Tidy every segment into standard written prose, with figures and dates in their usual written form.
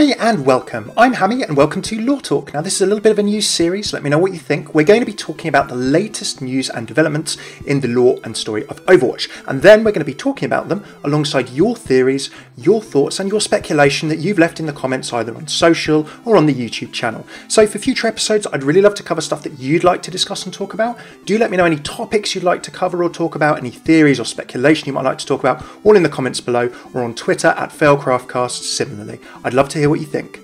Hey and welcome, I'm Hammeh and welcome to Lore Talk. Now this is a little bit of a news series, let me know what you think. We're going to be talking about the latest news and developments in the lore and story of Overwatch, and then we're going to be talking about them alongside your theories, your thoughts and your speculation that you've left in the comments either on social or on the YouTube channel. So for future episodes I'd really love to cover stuff that you'd like to discuss and talk about. Do let me know any topics you'd like to cover or talk about, any theories or speculation you might like to talk about, all in the comments below or on Twitter at FailCraftCast similarly. I'd love to hear what you think.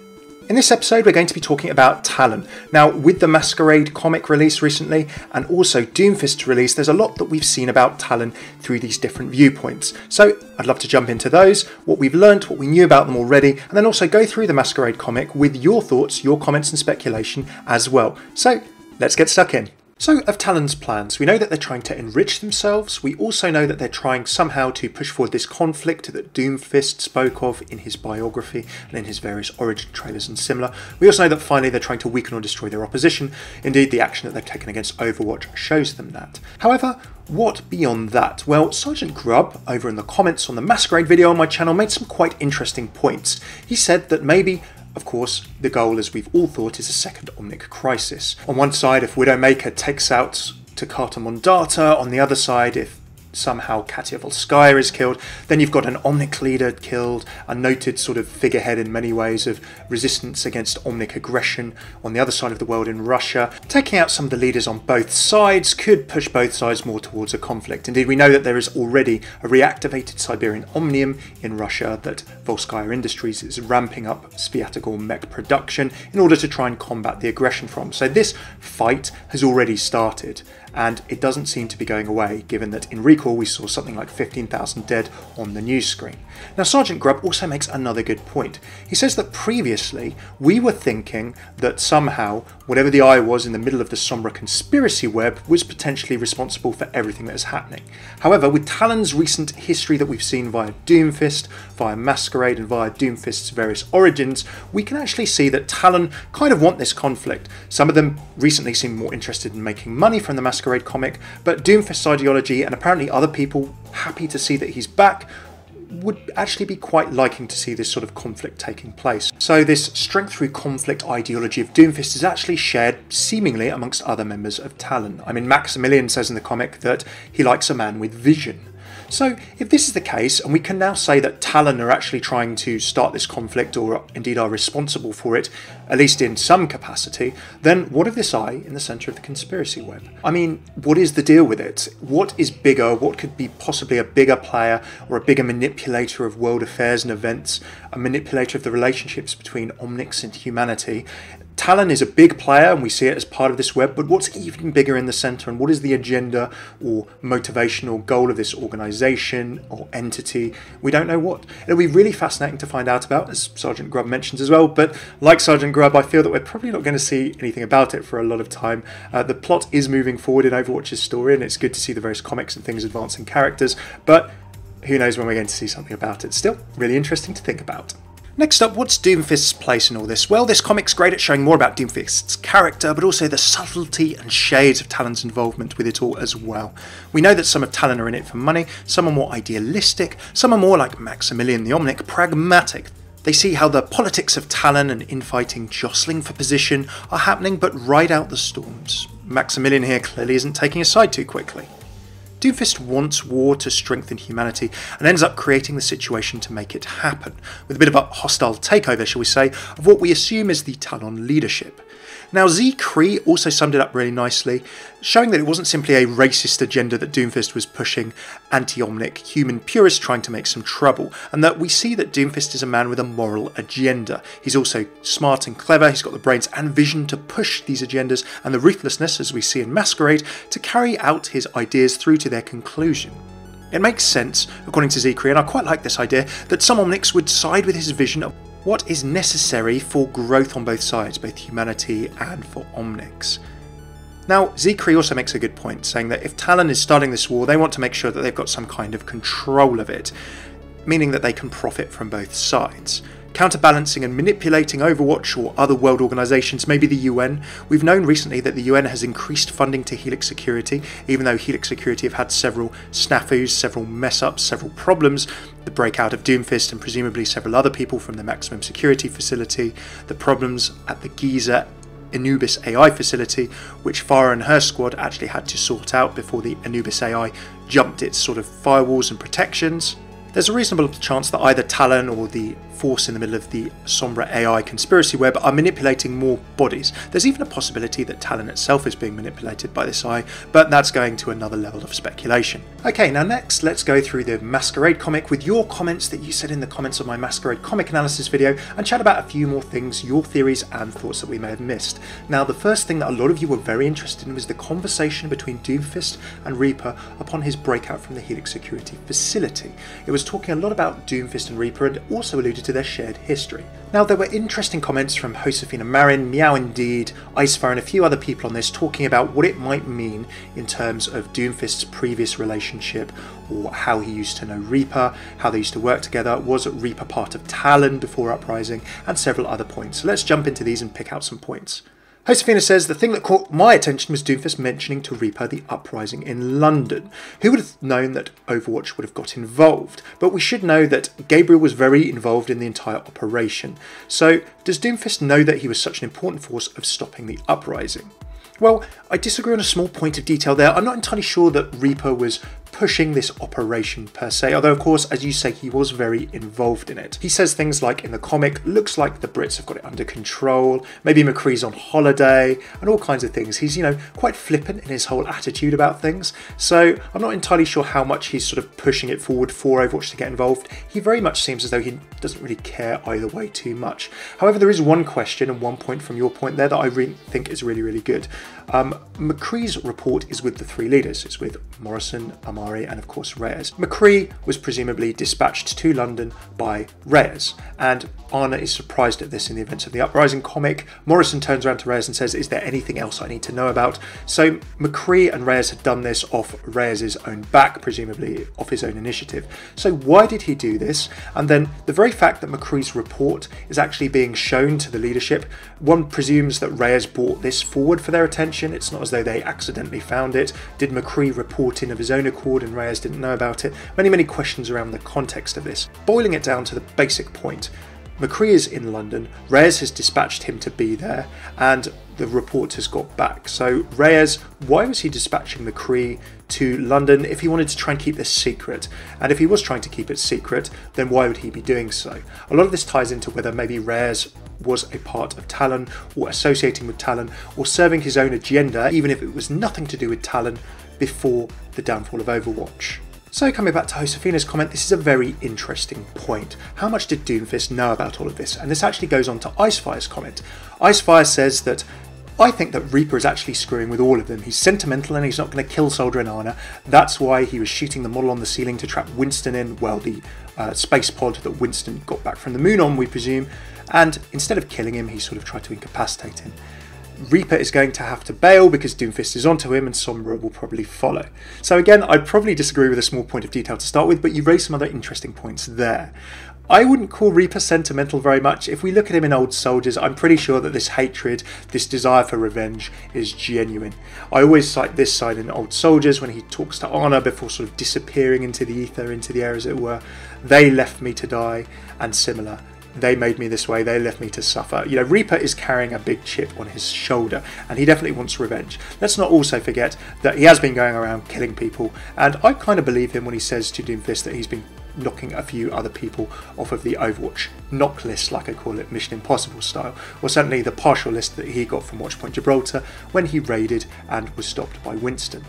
In this episode we're going to be talking about Talon. Now with the Masquerade comic release recently and also Doomfist release, there's a lot that we've seen about Talon through these different viewpoints. So I'd love to jump into those, what we've learnt, what we knew about them already, and then also go through the Masquerade comic with your thoughts, your comments and speculation as well. So let's get stuck in. So, of Talon's plans, we know that they're trying to enrich themselves. We also know that they're trying somehow to push forward this conflict that Doomfist spoke of in his biography and in his various origin trailers and similar. We also know that finally they're trying to weaken or destroy their opposition. Indeed, the action that they've taken against Overwatch shows them that. However, what beyond that? Well, Sergeant Grubb, over in the comments on the Masquerade video on my channel, made some quite interesting points. He said that maybe, of course, the goal, as we've all thought, is a second Omnic crisis. On one side, if Widowmaker takes out Takata Mondata, on the other side, if somehow Katia Volskaya is killed, then you've got an Omnic leader killed, a noted sort of figurehead in many ways of resistance against Omnic aggression on the other side of the world in Russia. Taking out some of the leaders on both sides could push both sides more towards a conflict. Indeed, we know that there is already a reactivated Siberian Omnium in Russia, that Volskaya Industries is ramping up Sviatogor mech production in order to try and combat the aggression from. So this fight has already started, and it doesn't seem to be going away, given that in Recall we saw something like 15,000 dead on the news screen. Now Sergeant Grubb also makes another good point. He says that previously we were thinking that somehow whatever the eye was in the middle of the Sombra conspiracy web was potentially responsible for everything that is happening. However, with Talon's recent history that we've seen via Doomfist, via Masquerade and via Doomfist's various origins, we can actually see that Talon kind of want this conflict. Some of them recently seem more interested in making money from the Masquerade comic, but Doomfist's ideology and apparently other people happy to see that he's back would actually be quite liking to see this sort of conflict taking place. So this strength through conflict ideology of Doomfist is actually shared seemingly amongst other members of Talon. I mean, Maximilian says in the comic that he likes a man with vision. So if this is the case, and we can now say that Talon are actually trying to start this conflict, or indeed are responsible for it, at least in some capacity, then what of this eye in the centre of the conspiracy web? I mean, what is the deal with it? What is bigger? What could be possibly a bigger player or a bigger manipulator of world affairs and events, a manipulator of the relationships between Omnics and humanity? Talon is a big player and we see it as part of this web, but what's even bigger in the centre, and what is the agenda or motivation or goal of this organisation or entity? We don't know what. It'll be really fascinating to find out about, as Sergeant Grubb mentions as well, but like Sergeant Grubb, I feel that we're probably not going to see anything about it for a lot of time. The plot is moving forward in Overwatch's story, and it's good to see the various comics and things advancing characters, but who knows when we're going to see something about it. Still, really interesting to think about. Next up, what's Doomfist's place in all this? Well, this comic's great at showing more about Doomfist's character, but also the subtlety and shades of Talon's involvement with it all as well. We know that some of Talon are in it for money, some are more idealistic, some are more like Maximilian the Omnic, pragmatic. They see how the politics of Talon and infighting, jostling for position are happening, but ride out the storms. Maximilian here clearly isn't taking a side too quickly. Doomfist wants war to strengthen humanity and ends up creating the situation to make it happen, with a bit of a hostile takeover, shall we say, of what we assume is the Talon leadership. Now Z Cree also summed it up really nicely, showing that it wasn't simply a racist agenda that Doomfist was pushing, anti-Omnic, human purists trying to make some trouble, and that we see that Doomfist is a man with a moral agenda. He's also smart and clever, he's got the brains and vision to push these agendas, and the ruthlessness, as we see in Masquerade, to carry out his ideas through to their conclusion. It makes sense, according to Z Cree, and I quite like this idea, that some Omnics would side with his vision of what is necessary for growth on both sides, both humanity and for Omnics. Now, Z Cree also makes a good point, saying that if Talon is starting this war, they want to make sure that they've got some kind of control of it, meaning that they can profit from both sides. Counterbalancing and manipulating Overwatch or other world organisations, maybe the UN. We've known recently that the UN has increased funding to Helix Security, even though Helix Security have had several snafus, several mess-ups, several problems. The breakout of Doomfist and presumably several other people from the maximum security facility, the problems at the Giza Anubis AI facility, which Farah and her squad actually had to sort out before the Anubis AI jumped its sort of firewalls and protections. There's a reasonable chance that either Talon or the force in the middle of the Sombra AI conspiracy web are manipulating more bodies. There's even a possibility that Talon itself is being manipulated by this AI, but that's going to another level of speculation. Okay, now next let's go through the Masquerade comic with your comments that you said in the comments of my Masquerade comic analysis video, and chat about a few more things, your theories and thoughts that we may have missed. Now the first thing that a lot of you were very interested in was the conversation between Doomfist and Reaper upon his breakout from the Helix Security facility. It was talking a lot about Doomfist and Reaper and also alluded to their shared history. Now there were interesting comments from Josephina Marin, Meow Indeed, Icefire and a few other people on this talking about what it might mean in terms of Doomfist's previous relationship, or how he used to know Reaper, how they used to work together, was Reaper part of Talon before Uprising, and several other points. So let's jump into these and pick out some points. Josephina says, the thing that caught my attention was Doomfist mentioning to Reaper the Uprising in London. Who would have known that Overwatch would have got involved? But we should know that Gabriel was very involved in the entire operation. So does Doomfist know that he was such an important force of stopping the Uprising? Well, I disagree on a small point of detail there. I'm not entirely sure that Reaper was pushing this operation per se, although of course, as you say, he was very involved in it. He says things like in the comic, looks like the Brits have got it under control, maybe McCree's on holiday, and all kinds of things. He's, you know, quite flippant in his whole attitude about things, so I'm not entirely sure how much he's sort of pushing it forward for Overwatch to get involved. He very much seems as though he doesn't really care either way too much. However, there is one question and one point from your point there that I really think is really good. McCree's report is with the three leaders. It's with Morrison, Amari, and of course Reyes. McCree was presumably dispatched to London by Reyes, and Anna is surprised at this in the events of the Uprising comic. Morrison turns around to Reyes and says, is there anything else I need to know about? So McCree and Reyes had done this off Reyes' own back, presumably off his own initiative. So why did he do this? And then the very fact that McCree's report is actually being shown to the leadership, one presumes that Reyes brought this forward for their attention. It's not as though they accidentally found it. Did McCree report in of his own accord and Reyes didn't know about it? Many questions around the context of this. Boiling it down to the basic point, McCree is in London, Reyes has dispatched him to be there, and the report has got back. So Reyes, why was he dispatching McCree to London if he wanted to try and keep this secret? And if he was trying to keep it secret, then why would he be doing so? A lot of this ties into whether maybe Reyes was a part of Talon, or associating with Talon, or serving his own agenda, even if it was nothing to do with Talon, before the downfall of Overwatch. So coming back to Josefina's comment, this is a very interesting point. How much did Doomfist know about all of this? And this actually goes on to Icefire's comment. Icefire says that, I think that Reaper is actually screwing with all of them. He's sentimental and he's not going to kill Soldier and Ana. That's why he was shooting the model on the ceiling to trap Winston in, well, the space pod that Winston got back from the moon on, we presume. And instead of killing him, he sort of tried to incapacitate him. Reaper is going to have to bail because Doomfist is onto him and Sombra will probably follow. So again, I'd probably disagree with a small point of detail to start with, but you raised some other interesting points there. I wouldn't call Reaper sentimental very much. If we look at him in Old Soldiers, I'm pretty sure that this hatred, this desire for revenge is genuine. I always cite this side in Old Soldiers when he talks to Ana before sort of disappearing into the ether, into the air as it were. They left me to die, and similar. They made me this way, they left me to suffer. You know, Reaper is carrying a big chip on his shoulder, and he definitely wants revenge. Let's not also forget that he has been going around killing people, and I kind of believe him when he says to Doomfist that he's been knocking a few other people off of the Overwatch knock list, like I call it, Mission Impossible style, or certainly the partial list that he got from Watchpoint Gibraltar when he raided and was stopped by Winston.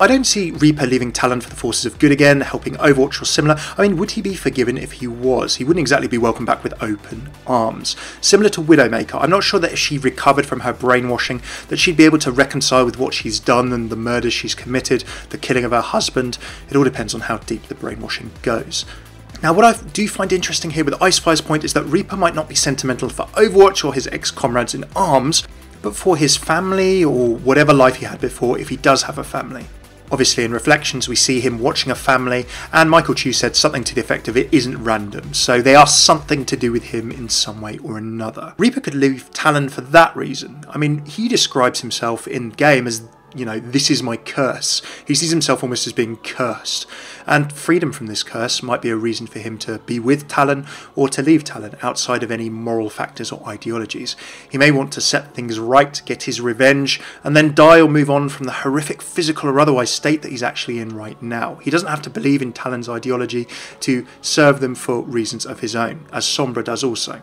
I don't see Reaper leaving Talon for the forces of good again, helping Overwatch or similar. I mean, would he be forgiven if he was? He wouldn't exactly be welcomed back with open arms. Similar to Widowmaker, I'm not sure that if she recovered from her brainwashing, that she'd be able to reconcile with what she's done and the murders she's committed, the killing of her husband. It all depends on how deep the brainwashing goes. Now, what I do find interesting here with Icefire's point is that Reaper might not be sentimental for Overwatch or his ex-comrades in arms, but for his family or whatever life he had before, if he does have a family. Obviously in Reflections we see him watching a family, and Michael Chu said something to the effect of it isn't random, so they are something to do with him in some way or another. Reaper could leave Talon for that reason. I mean, he describes himself in game as, you know, this is my curse. He sees himself almost as being cursed, and freedom from this curse might be a reason for him to be with Talon or to leave Talon outside of any moral factors or ideologies. He may want to set things right, get his revenge, and then die or move on from the horrific physical or otherwise state that he's actually in right now. He doesn't have to believe in Talon's ideology to serve them for reasons of his own, as Sombra does also.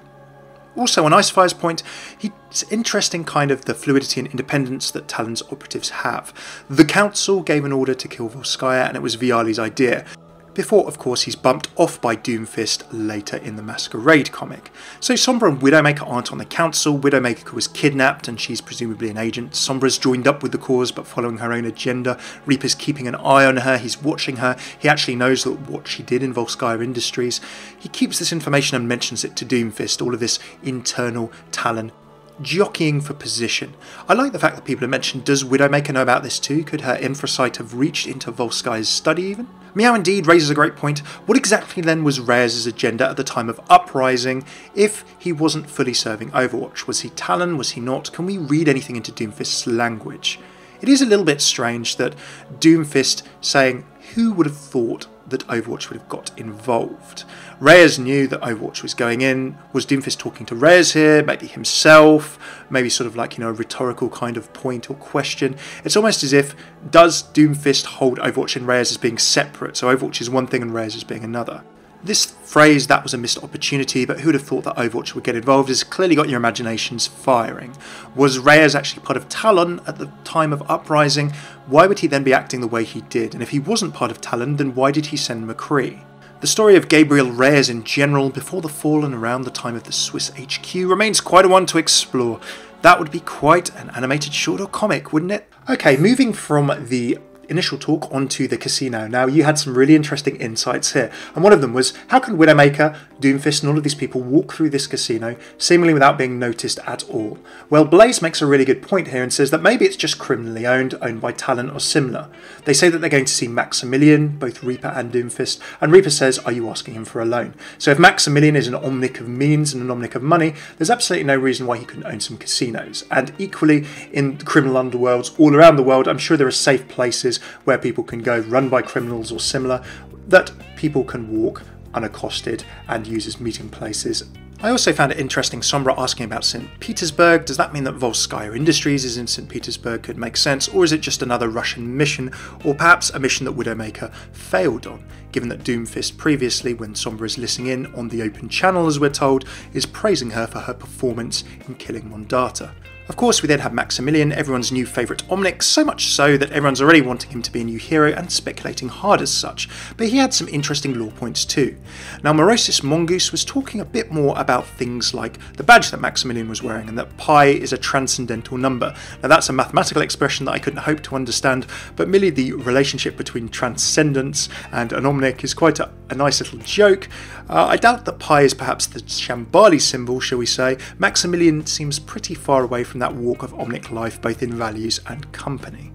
Also, on Icefire's point, it's interesting kind of the fluidity and independence that Talon's operatives have. The Council gave an order to kill Volskaya, and it was Viali's idea, before of course he's bumped off by Doomfist later in the Masquerade comic. So Sombra and Widowmaker aren't on the Council. Widowmaker was kidnapped and she's presumably an agent. Sombra's joined up with the cause but following her own agenda. Reaper's keeping an eye on her, he's watching her, he actually knows that what she did in Volskaya Industries. He keeps this information and mentions it to Doomfist, all of this internal Talon jockeying for position. I like the fact that people have mentioned, does Widowmaker know about this too? Could her infrasight have reached into Volskaya's study even? Meow indeed raises a great point. What exactly then was Reyes' agenda at the time of Uprising if he wasn't fully serving Overwatch? Was he Talon? Was he not? Can we read anything into Doomfist's language? It is a little bit strange that Doomfist saying, who would have thought that Overwatch would have got involved? Reyes knew that Overwatch was going in. Was Doomfist talking to Reyes here? Maybe himself? Maybe sort of like, you know, a rhetorical kind of point or question. It's almost as if, does Doomfist hold Overwatch and Reyes as being separate? So Overwatch is one thing and Reyes as being another. This phrase, that was a missed opportunity, but who would have thought that Overwatch would get involved, has clearly got your imaginations firing. Was Reyes actually part of Talon at the time of Uprising? Why would he then be acting the way he did? And if he wasn't part of Talon, then why did he send McCree? The story of Gabriel Reyes in general, before the fall and around the time of the Swiss HQ, remains quite a one to explore. That would be quite an animated short or comic, wouldn't it? Okay, moving from the initial talk onto the casino. Now, you had some really interesting insights here, and one of them was, how can Widowmaker, Doomfist and all of these people walk through this casino seemingly without being noticed at all? Well, Blaze makes a really good point here and says that maybe it's just criminally owned by Talon or similar. They say that they're going to see Maximilian, both Reaper and Doomfist, and Reaper says, are you asking him for a loan? So if Maximilian is an omnic of means and an omnic of money, there's absolutely no reason why he couldn't own some casinos. And equally, in criminal underworlds all around the world, I'm sure there are safe places where people can go, run by criminals or similar, that people can walk unaccosted and use as meeting places. I also found it interesting Sombra asking about St. Petersburg. Does that mean that Volskaya Industries is in St. Petersburg? Could make sense, or is it just another Russian mission, or perhaps a mission that Widowmaker failed on, given that Doomfist previously, when Sombra is listening in on the open channel as we're told, is praising her for her performance in killing Mondata. Of course, we then have Maximilian, everyone's new favourite Omnic, so much so that everyone's already wanting him to be a new hero and speculating hard as such, but he had some interesting lore points too. Now, Morosis Mongoose was talking a bit more about things like the badge that Maximilian was wearing and that pi is a transcendental number. Now, that's a mathematical expression that I couldn't hope to understand, but merely the relationship between transcendence and an Omnic is quite a nice little joke. I doubt that pi is perhaps the Shambhali symbol, shall we say. Maximilian seems pretty far away from that walk of Omnic life, both in values and company.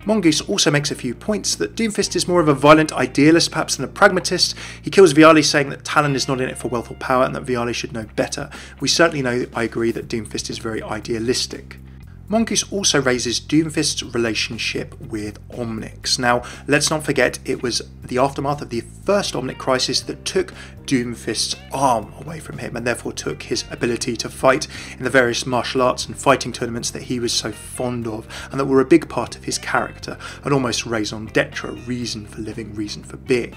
Mongoose also makes a few points that Doomfist is more of a violent idealist perhaps than a pragmatist. He kills Viali saying that Talon is not in it for wealth or power and that Viali should know better. We certainly know, I agree, that Doomfist is very idealistic. Mongoose also raises Doomfist's relationship with Omnics. Now, let's not forget it was the aftermath of the first Omnic crisis that took Doomfist's arm away from him and therefore took his ability to fight in the various martial arts and fighting tournaments that he was so fond of and that were a big part of his character, an almost raison d'etre, reason for living, reason for being.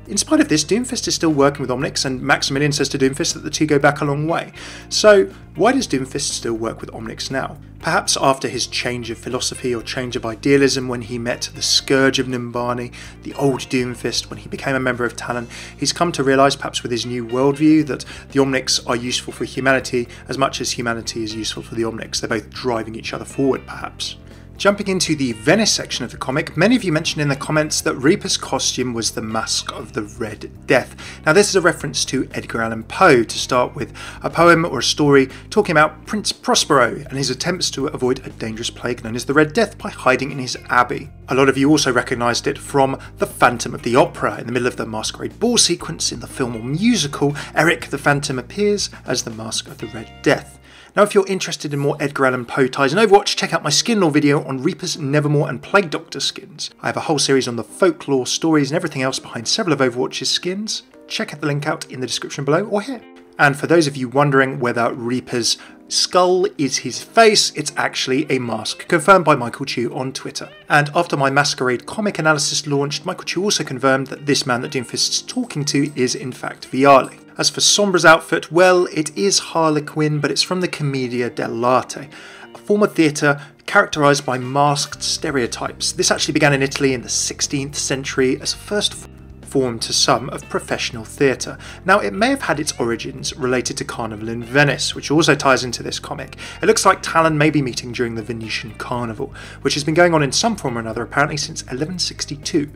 In spite of this, Doomfist is still working with Omnics, and Maximilian says to Doomfist that the two go back a long way. So, why does Doomfist still work with Omnics now? Perhaps after his change of philosophy or change of idealism when he met the Scourge of Nimbani, the old Doomfist, when he became a member of Talon, he's come to realise, perhaps with his new worldview, that the Omnics are useful for humanity as much as humanity is useful for the Omnics. They're both driving each other forward, perhaps. Jumping into the Venice section of the comic, many of you mentioned in the comments that Reaper's costume was the Masque of the Red Death. Now this is a reference to Edgar Allan Poe, to start with, a poem or a story talking about Prince Prospero and his attempts to avoid a dangerous plague known as the Red Death by hiding in his abbey. A lot of you also recognised it from the Phantom of the Opera. In the middle of the Masquerade Ball sequence in the film or musical, Eric the Phantom appears as the Masque of the Red Death. Now if you're interested in more Edgar Allan Poe ties in Overwatch, check out my skin lore video on Reapers, Nevermore and Plague Doctor skins. I have a whole series on the folklore, stories and everything else behind several of Overwatch's skins. Check out the link out in the description below or here. And for those of you wondering whether Reaper's skull is his face, it's actually a mask, confirmed by Michael Chu on Twitter. And after my Masquerade comic analysis launched, Michael Chu also confirmed that this man that Doomfist's talking to is in fact Viale. As for Sombra's outfit, well, it is Harlequin, but it's from the Commedia dell'arte, a form of theatre characterised by masked stereotypes. This actually began in Italy in the 16th century as a first form to some of professional theatre. Now it may have had its origins related to Carnival in Venice, which also ties into this comic. It looks like Talon may be meeting during the Venetian Carnival, which has been going on in some form or another apparently since 1162.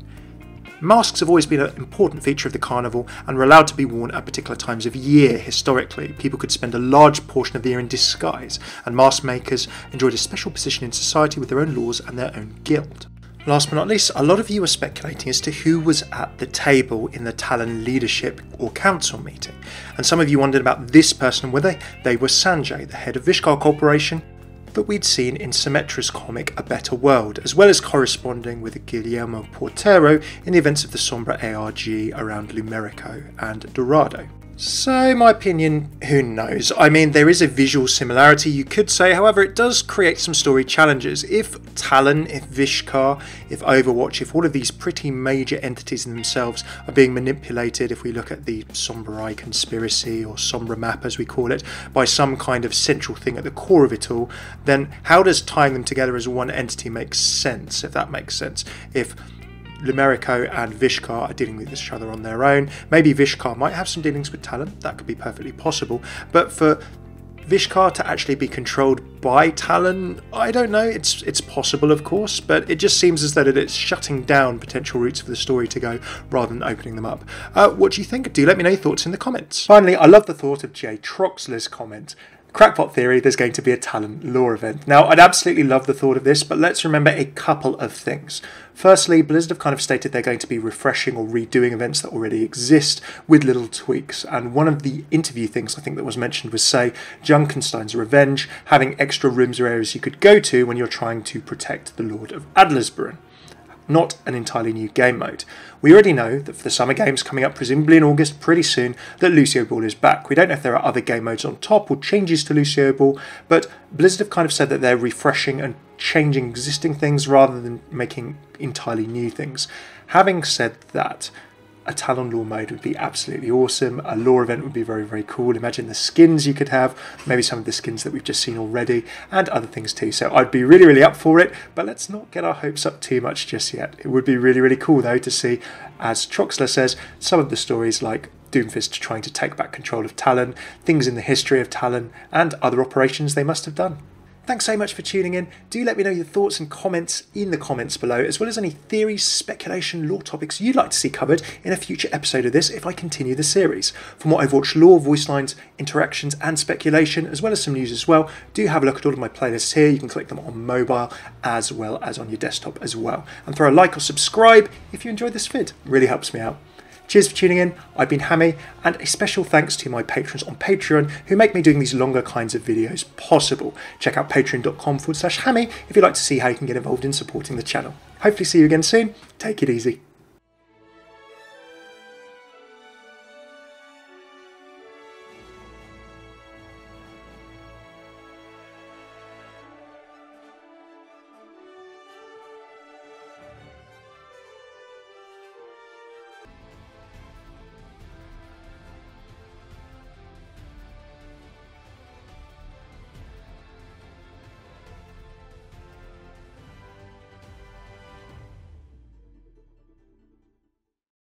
Masks have always been an important feature of the carnival and were allowed to be worn at particular times of year. Historically, people could spend a large portion of the year in disguise, and mask makers enjoyed a special position in society with their own laws and their own guild. Last but not least, a lot of you were speculating as to who was at the table in the Talon leadership or council meeting, and some of you wondered about this person and whether they were Sanjay, the head of Vishkar Corporation, that we'd seen in Symmetra's comic A Better World, as well as corresponding with Guillermo Portero in the events of the Sombra ARG around Lumerico and Dorado. So, in my opinion, who knows? I mean, there is a visual similarity, you could say, however, it does create some story challenges. If Talon, if Vishkar, if Overwatch, if all of these pretty major entities in themselves are being manipulated, if we look at the Sombra conspiracy, or Sombra map as we call it, by some kind of central thing at the core of it all, then how does tying them together as one entity make sense, if that makes sense? If Lumerico and Vishkar are dealing with each other on their own. Maybe Vishkar might have some dealings with Talon, that could be perfectly possible, but for Vishkar to actually be controlled by Talon, I don't know, it's possible of course, but it just seems as though that it's shutting down potential routes for the story to go rather than opening them up. What do you think? Do let me know your thoughts in the comments. Finally, I love the thought of Jay Troxler's comment. Crackpot theory, there's going to be a Talon lore event. Now, I'd absolutely love the thought of this, but let's remember a couple of things. Firstly, Blizzard have kind of stated they're going to be refreshing or redoing events that already exist with little tweaks. And one of the interview things I think that was mentioned was, say, Junkenstein's Revenge, having extra rooms or areas you could go to when you're trying to protect the Lord of Adlersburn. Not an entirely new game mode. We already know that for the summer games coming up presumably in August pretty soon that Lucio Ball is back. We don't know if there are other game modes on top or changes to Lucio Ball, but Blizzard have kind of said that they're refreshing and changing existing things rather than making entirely new things. Having said that, a Talon lore mode would be absolutely awesome. A lore event would be very, very cool. Imagine the skins you could have, maybe some of the skins that we've just seen already, and other things too. So I'd be really, really up for it, but let's not get our hopes up too much just yet. It would be really, really cool though to see, as Troxler says, some of the stories like Doomfist trying to take back control of Talon, things in the history of Talon, and other operations they must have done. Thanks so much for tuning in. Do let me know your thoughts and comments in the comments below, as well as any theories, speculation, lore topics you'd like to see covered in a future episode of this if I continue the series. For more Overwatch lore, voice lines, interactions and speculation, as well as some news as well, do have a look at all of my playlists here. You can click them on mobile as well as on your desktop as well. And throw a like or subscribe if you enjoyed this vid. It really helps me out. Cheers for tuning in. I've been Hammeh, and a special thanks to my patrons on Patreon who make me doing these longer kinds of videos possible. Check out patreon.com/Hammeh if you'd like to see how you can get involved in supporting the channel. Hopefully see you again soon. Take it easy.